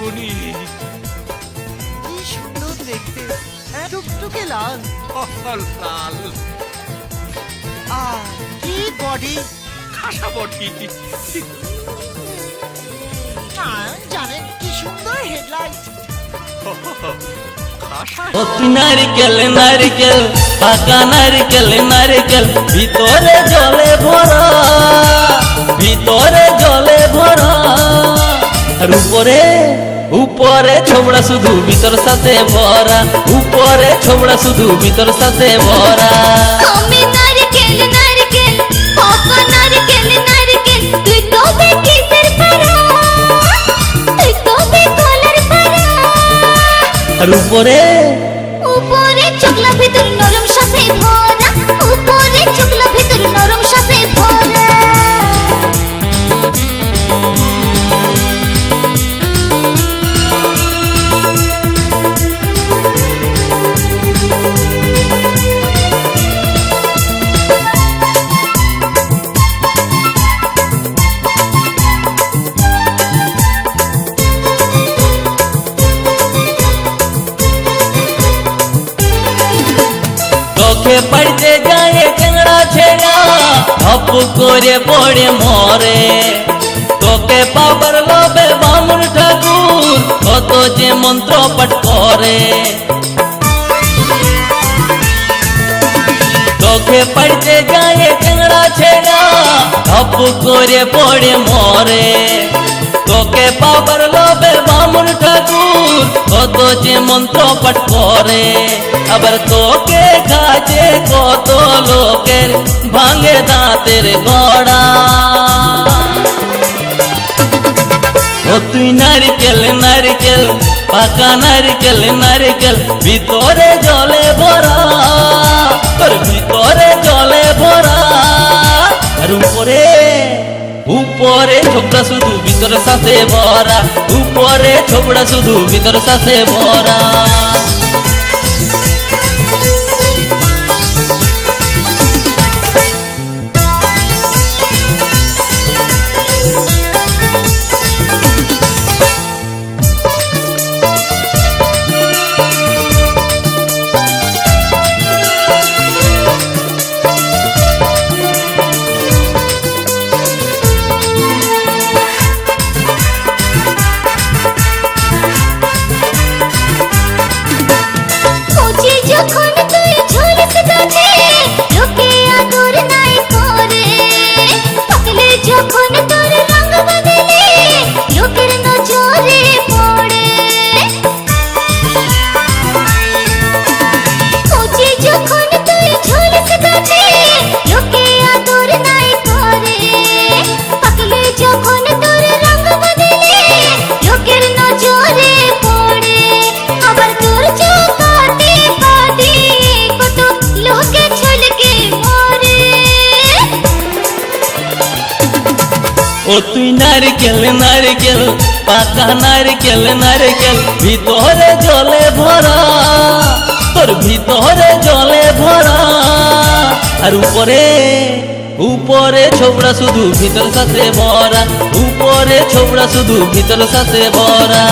বেগুনি। কি সুন্দর দেখতে, টুকটুকে লাল। লাল কি বডি, খাসা বটি। জানেন কি সুন্দর হেডলাইট। নারকেল নারকেল পাকা নারকেল নারকেল ভিতরে জলে ভরা, ভিতরে জলে ভরা। আর উপরে উপরে ছোবড়া শুধু ভিতর সাথে ভরা, উপরে ছোবড়া শুধু ভিতর সাথে ভরা। আমি নারকেল নারকেল পাকা নারকেল নারকেল তুই তবে কিসের পারা, তুই তবে কলার পারা। আর উপরে উপরে চোখলা ভিতর নরম সাথে ভরা, উপরে চোখলা ভিতর নরম সাথে ভরা। চোখে পড়তে যায় চ্যাংড়া ছেড়া ধপ করে পড়ে মরে। তোকে পাবার লোভে বামুন ঠাকুর কত যে মন্ত্র পাঠ করে। চোখে পড়তে যায় চ্যাংড়া ছেড়া ধপ করে পড়ে মরে। তোকে পাবার লোভে বামুন ঠাকুর কত যে মন্ত্র পাঠ করে। আবার তোকে কাছে কত লোকের ভাঙে দাঁতের গড়া। ও তুই নারকেল নারকেল পাকা নারকেল নারকেল ভিতরে জলে ভরা, তোর ভিতরে জলে ভরা। আর উপরে উপরে ছোবড়া শুধু ভিতর সাথে ভরা, উপরে ছোবড়া শুধু ভিতর সাথে ভরা। যখন তুই ঝলস গাছে লোকে আদর নাই করে, পাকলে যখন তোর রঙ বদলে লোকের নজরে পড়ে। কচি যখন তুই ঝলস গাছে লোকে আদর নাই করে, পাকলে যখন তোর রঙ বদলে লোকের নজরে পড়ে। আবার তোর চোখাতে কত লোকে ছলকে মরে। ও তুই নারকেল নারকেল পাকা নারকেল নারকেল ভিতরে জলে ভরা, তোর ভিতরে জলে ভরা। আর উপরে উপরে ছোবড়া শুধু ভিতর সাথে ভরা, উপরে ছোবড়া শুধু ভিতর সাথে ভরা।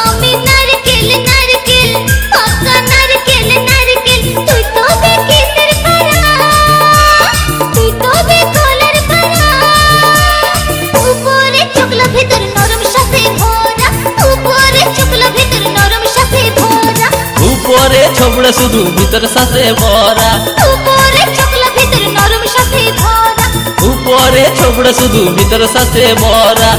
আমি নারকেল নারকেল পাকা নারকেল নারকেল তুই তবে কিসের পারা, তুই তবে কলার পারা। উপরে চোখলা ভিতর নরম সাথে ভরা, উপরে চোখলা ভিতর নরম সাথে ভরা। উপরে ছোবড়া শুধু ভিতর সাথে ভরা, উপরে চোখলা ভিতর নরম সাথে ভরা। উপরে ছোবড়া শুধু ভিতর সাথে ভরা।